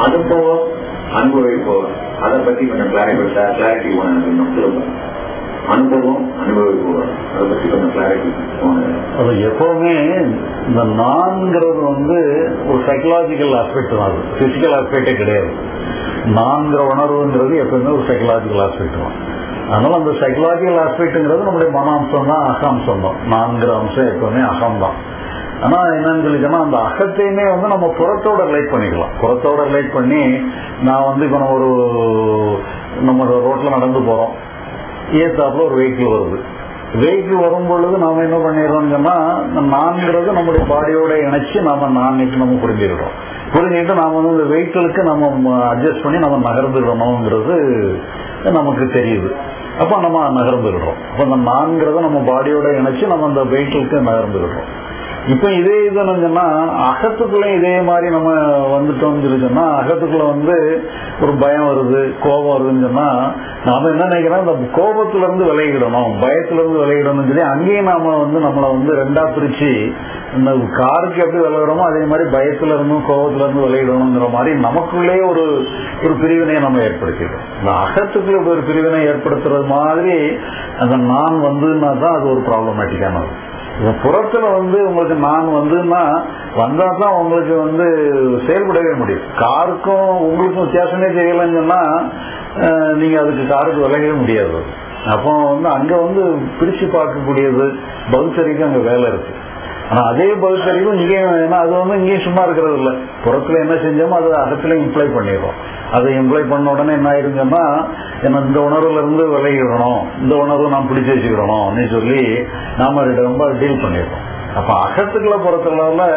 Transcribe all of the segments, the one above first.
அனுபவம் அனுபவிப்போம், அதை பத்தி கொஞ்சம் கிளாரிட்டி வேணும். திரும்ப அனுபவம் அனுபவிப்போம், அதை பத்தி கொஞ்சம் கிளாரிட்டி. அது எப்பவுமே இந்த நான்கிறது ஒரு சைக்கலாஜிக்கல் ஆஸ்பெக்ட் தான், அது பிசிக்கல் ஆஸ்பெக்டே கிடையாது. நான்கிற உணர்வுங்கிறது எப்பவுமே ஒரு சைக்கலாஜிக்கல் ஆஸ்பெக்ட் தான். அதனால அந்த சைக்கலாஜிக்கல் ஆஸ்பெக்ட்ங்கிறது நம்முடைய மன அம்சம் தான், அக அம்சம் தான். நான்கிற அம்சம் எப்பவுமே அகம் தான். ஆனா என்னன்னு சொல்லிட்டோம்னா அந்த அகத்தையுமே நம்ம புறத்தோட ரிலேட் பண்ணிக்கலாம். புறத்தோட ரிலேட் பண்ணி நான் இப்ப நம்ம ரோட்ல நடந்து போறோம், ஏத்தாப்புல ஒரு வெஹிக்கிள் வருது. வெஹிக்கிள் வரும் பொழுது நாம என்ன பண்ணிடுறோம்னு சொன்னா நான்கிறது நம்முடைய பாடியோட இணைச்சு நம்ம புரிஞ்சுக்கிறோம். புரிஞ்சுக்கிட்டு நாம இந்த வெஹிக்கிளுக்கு நம்ம அட்ஜஸ்ட் பண்ணி நம்ம நகர்ந்துடணுங்கிறது நமக்கு தெரியுது. அப்ப நம்ம நகர்ந்துடுறோம். அப்ப அந்த நான்கிறத நம்ம பாடியோட இணைச்சு நம்ம அந்த வெஹிக்கிளுக்கு நகர்ந்துடுறோம். இப்ப இதே இதுன்னு சொன்னா அகத்துக்குள்ள இதே மாதிரி நம்ம வந்துட்டோம்னு சொல்லி சொன்னா அகத்துக்குள்ள ஒரு பயம் வருது, கோபம் வருதுன்னு சொன்னா நாம என்ன நினைக்கிறோம், இந்த கோபத்துல இருந்து விலகிடணும், பயத்துல இருந்து விலகிடணும்னு சொல்லி அங்கேயும் நாம நம்மளை ரெண்டா பிரிச்சு இந்த காருக்கு எப்படி விலகிறோமோ அதே மாதிரி பயத்துல இருந்தும் கோபத்துல இருந்து விலகிடணுங்கிற மாதிரி நமக்குள்ளே ஒரு பிரிவினையை நம்ம ஏற்படுத்திடுறோம். இந்த அகத்துக்குள்ள ஒரு பிரிவினை ஏற்படுத்துறது மாதிரி அந்த நான் வந்துன்னா தான் அது ஒரு ப்ராப்ளமேட்டிக்கானது. புறத்துல உங்களுக்கு நான் வந்தா தான் உங்களுக்கு செயல்படவே முடியும். காருக்கும் உங்களுக்கும் வித்தியாசமே தெரியலன்னு சொன்னா நீங்க அதுக்கு காருக்கு விலகவே முடியாது. அப்போ அங்க பிரிச்சு பார்க்கக்கூடியது பகுத்தறிவுக்கு அங்க வேலை இருக்கு. ஆனா அதே பகுத்தறிவு இங்கேயும், ஏன்னா அது இங்கேயும் சும்மா இருக்கிறது இல்லை. புறத்துல என்ன செஞ்சோமோ அதை அகத்துல இம்ப்ளை பண்ணிடுறோம். அதை இம்ப்ளை பண்ண உடனே என்ன ஆயிருங்கன்னா இந்த உணர்வுல இருந்து விலகிடணும், இந்த உணர்வு நாம் பிடிச்சு வச்சுக்கிறோம்னு சொல்லி நாம ரொம்ப டீல் பண்ணிடுறோம். அப்ப அகத்துக்குள்ள புறத்துல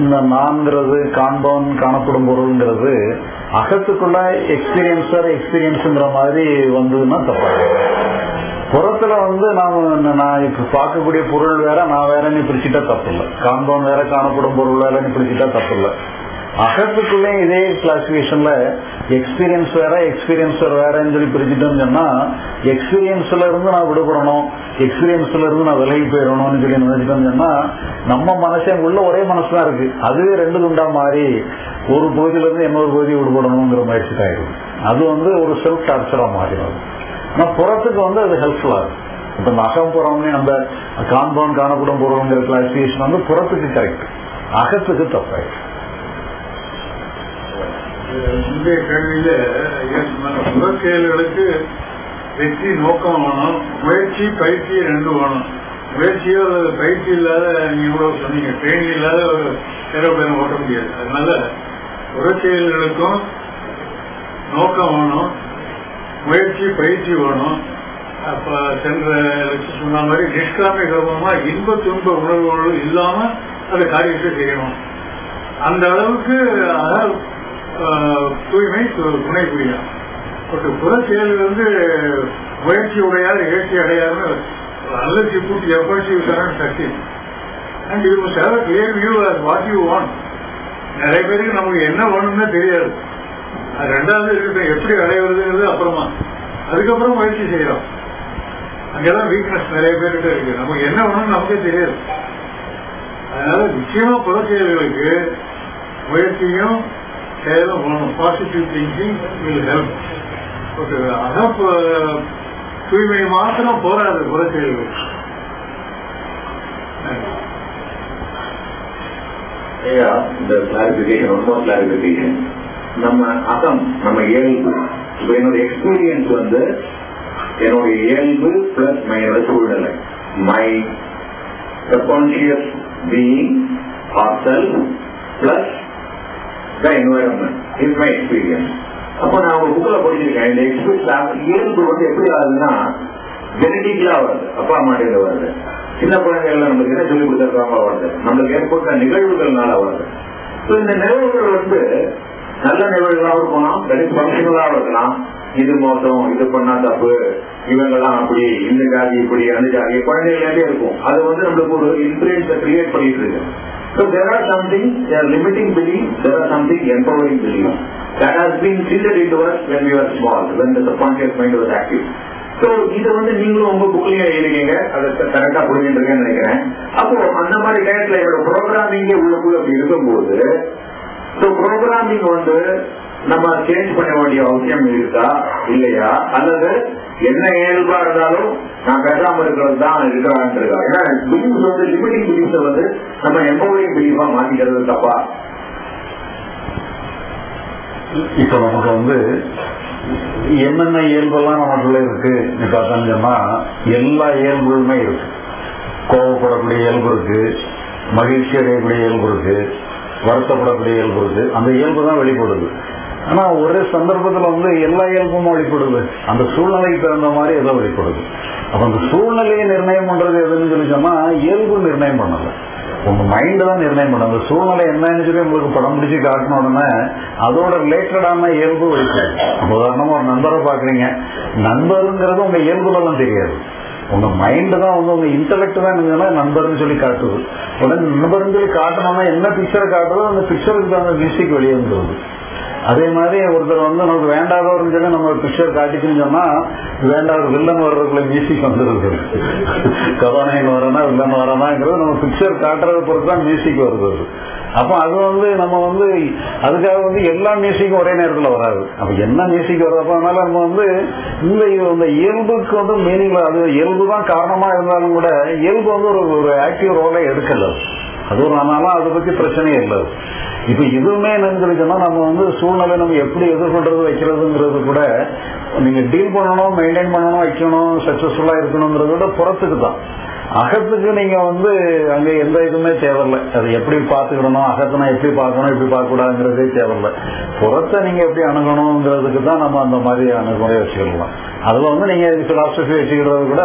இந்த நான்கிறது காண்பவன் காணப்படும் பொருள்ங்கிறது அகத்துக்குள்ள எக்ஸ்பீரியன்ஸுங்கிற மாதிரி வந்ததுன்னா தப்பாக. புறத்துல நான் இப்ப பார்க்கக்கூடிய பொருள் வேற, நான் வேற நீ பிரிச்சுட்டா தப்பு இல்லை. காண்பவன் வேற, காணப்படும் பொருள் வேற நீ பிரிச்சுட்டா தப்பு இல்லை. அகத்துக்குள்ளே இதே கிளாசிபிகேஷன்ல எக்ஸ்பீரியன்ஸ் வேறன்னு சொல்லி பிரிச்சுட்டோம்னு சொன்னா எக்ஸ்பீரியன்ஸ்ல இருந்து நான் விடுபடணும், எக்ஸ்பீரியன்ஸ்ல இருந்து நான் விலகி போயிடணும்னு சொல்லி நினைச்சிட்டோம்னு சொன்னா நம்ம மனசே உள்ள ஒரே மனசு தான் இருக்கு. அதுவே ரெண்டு துண்டா மாறி ஒரு பகுதியில இருந்து இன்னொரு பகுதி விடுபடணுங்கிற முயற்சி தான் இருக்கு. அது ஒரு செல்ஃப் டார்ச்சரா மாறிடும். ஆனா புறத்துக்கு அது ஹெல்ப்ஃபுல்லா இருக்கு. இப்ப இந்த அகம் புறம்னு அந்த காண்பவன் காணப்படும் பொருள்ங்கிற கிளாசிபிகேஷன் புறத்துக்கு கரெக்ட், அகத்துக்கு தப்பாயிருக்கு. முந்தைய கேள்வியில புற செயல்களுக்கு வெற்றி நோக்கம் வேணும், முயற்சி பயிற்சி ரெண்டு வேணும். முயற்சியோ பயிற்சி இல்லாத நீங்க இவ்வளவு சொன்னீங்க, ட்ரெயினிங் இல்லாத ஒரு ஏரோப்ளேன் ஓட்ட முடியாது. அதனால புற செயல்களுக்கும் நோக்கம் வேணும், முயற்சி பயிற்சி வேணும். அப்ப சென்ற சொன்ன மாதிரி நிஷ்காமிகமா இன்ப துன்ப உணர்வுகள் இல்லாம அந்த காரியத்தை செய்யணும். அந்த அளவுக்கு தூய்மை துணை புரியும். புற செயல் முயற்சி உடையார் எழுச்சி அடையாருன்னு unless you put effort you cannot succeed and you must have a clear view as what you want. நிறைய பேருக்கு நமக்கு என்ன வேணும்னு தெரியாது. அது ரெண்டாவது இருக்கட்டும், எப்படி அடைவதுங்கிறது அப்புறமா, அதுக்கப்புறம் முயற்சி செய்யலாம். அங்கெல்லாம் வீக்னஸ் நிறைய பேருக்கு இருக்கு. நமக்கு என்ன வேணும்னு நமக்கே தெரியாது. அதனால நிச்சயமா புற செயல்களுக்கு முயற்சியும் செயலும் வேணும். Positive thinking will help. தூய்மை மாத்திரம் போராது புற செயல்கள். இந்த கிளாரிபிகேஷன் ரொம்ப கிளாரிபிகேஷன். நம்ம அகம், நம்ம இயல்பு, என்னோட எக்ஸ்பீரியன்ஸ் என்னோட இயல்பு பிளஸ் என்னோட சூழ்நிலை, my subconscious being or self plus the environment is my experience. அப்போ நான் ஒரு புக்கில் படிச்சிருக்கேன். இந்த இயல்பு எப்படி ஆகுதுன்னா ஜெனட்டிக்கலா வருது, அப்பா அம்மாட்டில வருது. சின்ன குழந்தைகள் நம்மளுக்கு என்ன சொல்லிக் கொடுத்துருக்காங்க வருது, நம்மளுக்கு ஏற்பட்ட நிகழ்வுகள்னால வருது. இந்த நிகழ்வுகள் நல்ல நிகழ்வுகளாக இருக்கலாம், ஃபங்க்ஷனலாக இருக்கலாம். இது மோசம், இது பண்ணா தப்பு, இவங்கெல்லாம் அப்படி, இந்த ஜாதி இப்படி, அந்த ஜாதி குழந்தைகளே இருக்கும். அது நம்மளுக்கு ஒரு இன்ஃபுளுன்ஸை கிரியேட் பண்ணிட்டு இருக்கு. So there are something, there are limiting beliefs, there are something empowering beliefs that has been seeded into us when we were small, when the subconscious mind was active. So இது நீங்களும் உங்க புக்லயே எழுதிருக்கீங்க, அதை கரெக்டா புரிஞ்சுட்டு நினைக்கிறேன். அப்போ அந்த மாதிரி டயத்துல என்னோட ப்ரோக்ராமிங்கே உள்ளுக்குள்ள அப்படி இருக்கும்போது, ப்ரோக்ராமிங் நம்ம சேஞ்ச் பண்ண வேண்டிய அவசியம் இருக்கா இல்லையா, அல்லது என்ன இயல்பா இருந்தாலும் நான் பேசாம இருக்கிறது தான் இருக்கிறான்னு இருக்கா? ஏன்னா பிலீஃப் வந்து லிமிட்டிங் பிலீஃப் வந்து நம்ம எம்பவரிங் பிலீஃபா மாத்திக்கிறது தப்பா? இப்ப நமக்கு வந்து என்னென்ன இயல்பெல்லாம் நமக்குள்ள இருக்கு பார்த்தோம்னு சொன்னா எல்லா இயல்புகளுமே இருக்கு. கோபப்படக்கூடிய இயல்பு இருக்கு, மகிழ்ச்சி அடையக்கூடிய இயல்பு இருக்கு, வருத்தப்படக்கூடிய இயல்பு இருக்கு. அந்த இயல்பு தான் வெளிப்படுது. ஆனா ஒரே சந்தர்ப்பத்துல வந்து எல்லா இயல்பும் வெளிப்படுது, அந்த சூழ்நிலைக்கு தகுந்த மாதிரி ஏதோ வெளிப்படுது. அப்ப அந்த சூழ்நிலையை நிர்ணயம் பண்றது எதுன்னு சொல்லி சொன்னா இயல்பு நிர்ணயம் பண்ணல, உங்க மைண்ட் தான் நிர்ணயம் பண்ண. அந்த சூழ்நிலை என்னன்னு சொல்லி உங்களுக்கு படம் பிடிச்சி காட்டின உடனே அதோட ரிலேட்டடான இயல்பு வெளிப்படுது. உதாரணமா ஒரு நண்பரை பாக்குறீங்க, நண்பருங்கிறது உங்க இயல்புலாம் தெரியாது, உங்க மைண்ட் தான் வந்து உங்க இன்டலெக்ட் தான் இருந்ததுன்னா நண்பர்னு சொல்லி காட்டுது. உடனே நண்பர்னு சொல்லி காட்டணும்னா என்ன பிக்சரை காட்டுறதோ அந்த பிக்சருக்கு தான் அந்த மியூசிக் வெளியே வந்துருது. அதே மாதிரி ஒருத்தர் வந்து நமக்கு வேண்டாதவர்னு சொல்லி நம்ம பிக்சர் காட்டிச்சுன்னு சொன்னா வேண்டாத வில்லன் வர்றதுக்குள்ள மியூசிக் வந்துருது. கதாநாயகன் வரனா வில்லன் வரனாங்கிறது நம்ம பிக்சர் காட்டுறதை பொறுத்து தான் மியூசிக் வருது. அப்ப அது வந்து நம்ம வந்து அதுக்காக வந்து எல்லா மியூசிக்கும் ஒரே நேரத்தில் வராது. அப்ப என்ன மியூசிக் வர்றப்ப அதனால நம்ம வந்து இந்த இயல்புக்கு வந்து மீனிங், அது இயல்பு தான் காரணமா இருந்தாலும் கூட இயல்பு வந்து ஒரு ஆக்டிவ் ரோலை எடுக்கல. அது ஒரு ஆனாலும் அதை பத்தி பிரச்சனையே இல்லை. இப்ப இதுவுமே என்னன்னு சொன்னா நம்ம வந்து சூழ்நிலை நம்ம எப்படி எதிர்கொள்றது வைக்கிறதுங்கிறது கூட நீங்க டீல் பண்ணணும், மெயின்டைன் பண்ணணும், வைக்கணும், சக்சஸ்ஃபுல்லா இருக்கணுங்கிறத விட புறத்துக்கு தான். அகத்துக்கு நீங்க வந்து அங்க எந்த இதுவுமே தேவையில்லை. அதை எப்படி பாத்துக்கிடணும், அகத்தினா எப்படி பார்க்கணும், எப்படி பார்க்க கூடாதுங்கிறதே தேவையில்லை. புறத்தை நீங்க எப்படி அணுகணுங்கிறதுக்கு தான் நம்ம அந்த மாதிரி அணுகுமுறை வச்சுக்கலாம். அதுல வந்து நீங்க பிலாசபி வச்சுக்கிறது கூட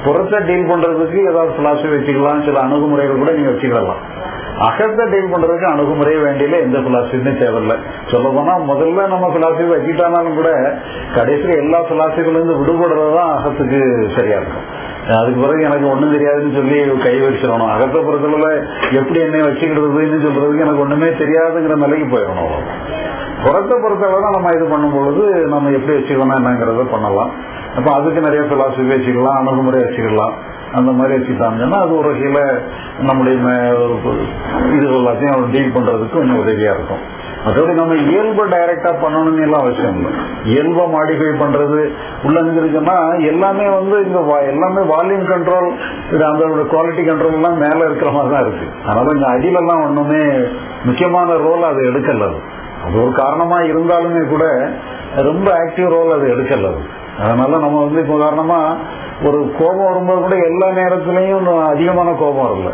புறத்தை டீல் பண்றதுக்கு ஏதாவது பிலாசபி வச்சுக்கலாம், சில அணுகுமுறைகள் கூட நீங்க வச்சுக்கலாம். அகத்தை டீல் பண்றதுக்கு அணுகுமுறையே வேண்டியில எந்த பிலாசபியுமே தேவையில்லை. சொல்ல போனா முதல்ல நம்ம பிலாசபி வச்சுக்கிட்டாலும் கூட கடைசியில் எல்லா பிலாசபில இருந்து விடுபடுறதுதான் அகத்துக்கு சரியா இருக்கும். அதுக்கு பிறகு எனக்கு ஒண்ணும் தெரியாதுன்னு சொல்லி கை வச்சிடணும். அகத்தை பொறுத்தளவுல எப்படி என்னை வச்சுக்கிடுறதுன்னு சொல்றதுக்கு எனக்கு ஒண்ணுமே தெரியாதுங்கிற நிலைக்கு போயிடணும். புறத்தை பொறுத்தளவு தான் நம்ம இது பண்ணும் பொழுது நம்ம எப்படி வச்சுக்கணும் என்னங்கிறத பண்ணலாம். அப்ப அதுக்கு நிறைய பிலாசபி வச்சுக்கலாம், அணுகுமுறை வச்சுக்கலாம். அந்த மாதிரி வச்சுட்டாங்கன்னா அது ஒரு வகையில நம்முடைய இது எல்லாத்தையும் டீல் பண்றதுக்கு கொஞ்சம் உதவியா இருக்கும். மற்றபடி நம்ம இயல்பை டைரக்டா பண்ணணும்னு எல்லாம் அவசியம் இல்லை. இயல்பை மாடிஃபை பண்றது உள்ளதுன்னா எல்லாமே வந்து இங்க எல்லாமே வால்யூம் கண்ட்ரோல், அந்த குவாலிட்டி கண்ட்ரோல் எல்லாம் மேல இருக்கிற மாதிரி தான் இருக்கு. அதனால இங்க அடியிலெல்லாம் ஒண்ணுமே முக்கியமான ரோல் அது எடுக்கல. அது ஒரு காரணமா இருந்தாலுமே கூட ரொம்ப ஆக்டிவ் ரோல் அது எடுக்கல. அதனால நம்ம வந்து இப்போ உதாரணமா ஒரு கோபம் வரும்போது கூட எல்லா நேரத்திலையும் அதிகமான கோபம் வரல,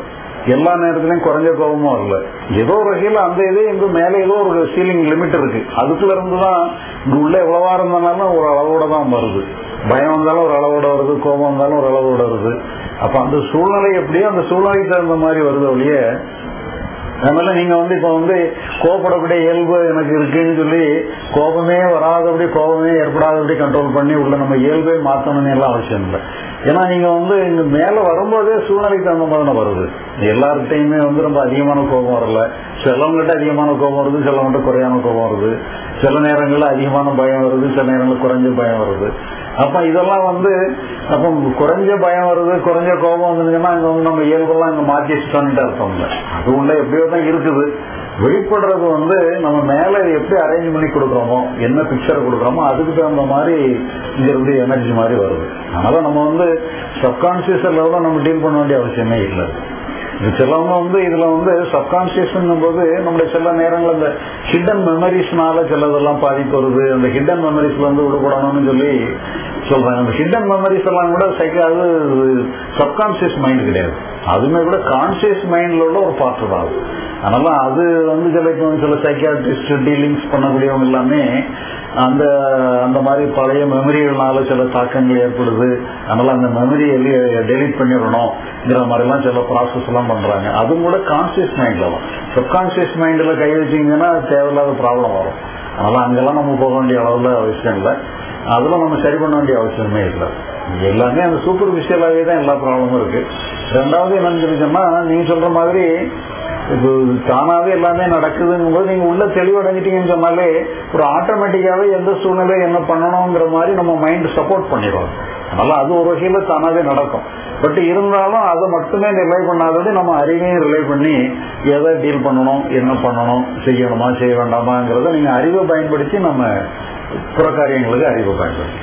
எல்லா நேரத்திலையும் குறைஞ்ச கோபமும் வரல. ஏதோ ஒரு வகையில் அந்த இதே இங்க மேலே ஏதோ ஒரு சீலிங் லிமிட் இருக்கு. அதுக்குள்ள இருந்துதான் இங்க உள்ள எவ்வளவா இருந்தாலும் ஒரு அளவோட தான் வருது. பயம் வந்தாலும் ஒரு அளவோட வருது, கோபம் வந்தாலும் ஒரு அளவோட வருது. அப்ப அந்த சூழ்நிலை எப்படியோ அந்த சூழ்நிலைக்கு தகுந்த மாதிரி வருது ஒழிய. அதனால நீங்க வந்து இப்ப வந்து கோபப்படக்கூடிய இயல்பு எனக்கு இருக்குன்னு சொல்லி கோபமே வராதபடி, கோபமே ஏற்படாதபடி கண்ட்ரோல் பண்ணி உள்ள நம்ம இயல்பே மாற்றணும்னு எல்லாம் அவசியம் இல்லை. ஏன்னா நீங்க வந்து இங்க மேல வரும்போதே சூழ்நிலைக்கு தகுந்த மாதிரி வருது. எல்லார்கிட்டையுமே வந்து ரொம்ப அதிகமான கோபம் வரல, சிலவங்கிட்ட அதிகமான கோபம் வருது, சிலவங்கிட்ட குறையான கோபம் வருது, சில நேரங்கள்ல அதிகமான பயம் வருது, சில நேரங்களில் குறைஞ்ச பயம் வருது. அப்ப இதெல்லாம் வந்து அப்ப குறைஞ்ச பயம் வருது, குறைஞ்ச கோபம் வந்துச்சுன்னா இங்க வந்து நம்ம இயல்பெல்லாம் இங்க மாற்றி வச்சுட்டோம்னு அர்த்தம் இல்லை. அது உள்ள எப்படியோ தான் இருக்குது. வெளிப்படுறது வந்து நம்ம மேல எப்படி அரேஞ்ச் பண்ணி கொடுக்குறோமோ, என்ன பிக்சர் கொடுக்குறோமோ அதுக்கு தகுந்த மாதிரி இங்க இருந்து எனர்ஜி மாதிரி வருது. அதனால நம்ம வந்து சப்கான்சியஸ் லெவலில் நம்ம டீல் பண்ண வேண்டிய அவசியமே இல்லை. சிலவங்க வந்து இதுல வந்து சப்கான்சியஸ் போது நம்முடைய சில நேரங்கள் இந்த ஹிடன் மெமரிஸ்னால சிலதெல்லாம் பாதிப்பு வருது. அந்த ஹிடன் மெமரிஸ்ல வந்து விடுபடணும்னு சொல்லி சொல்றாங்க. அந்த ஹிடன் மெமரிஸ் எல்லாம் கூட அது சப்கான்சியஸ் மைண்ட் கிடையாது, அதுமே கூட கான்சியஸ் மைண்ட்ல உள்ள ஒரு பார்ட் தான். அதனால அது வந்து சில சைக்கியாட்ரிஸ்ட் டீலிங்ஸ் பண்ணக்கூடியவங்க எல்லாமே அந்த அந்த மாதிரி பழைய மெமரிகள்னால சில தாக்கங்கள் ஏற்படுது. அதனால அந்த மெமரியை டெலீட் பண்ணிடணும்ங்கிற மாதிரிலாம் சில ப்ராசஸ் எல்லாம் பண்றாங்க. அதுவும் கூட கான்சியஸ் மைண்ட்ல வரும். சப்கான்சியஸ் மைண்ட்ல கை வச்சிங்கன்னா தேவையில்லாத ப்ராப்ளம் வரும். அதனால அங்கெல்லாம் நம்ம போக வேண்டிய அளவுல அவசியம் இல்லை, அதுல நம்ம சரி பண்ண வேண்டிய அவசியமே இல்லை. எல்லாமே அந்த சூப்பர்ஃபிஷியலாவே தான் எல்லா ப்ராப்ளமும் இருக்கு. ரெண்டாவது என்னன்னு சொல்லிச்சோம்னா நீங்க சொல்ற மாதிரி இப்போ தானாவே எல்லாமே நடக்குதுங்கும் போது நீங்க உள்ள தெளிவடைஞ்சிட்டீங்கன்னு சொன்னாலே ஒரு ஆட்டோமேட்டிக்காவே எந்த சூழ்நிலை என்ன பண்ணணுங்கிற மாதிரி நம்ம மைண்ட் சப்போர்ட் பண்ணிடும். அதனால அது ஒரு வகையில தானாவே நடக்கும். பட் இருந்தாலும் அதை மட்டுமே ரிலை பண்ணாதது நம்ம அறிவையும் ரிலை பண்ணி எதை டீல் பண்ணணும், என்ன பண்ணணும், செய்யணுமா செய்ய வேண்டாமாங்கிறத நீங்க அறிவை பயன்படுத்தி நம்ம புற காரியங்களுக்கு அறிவை பயன்படுத்தி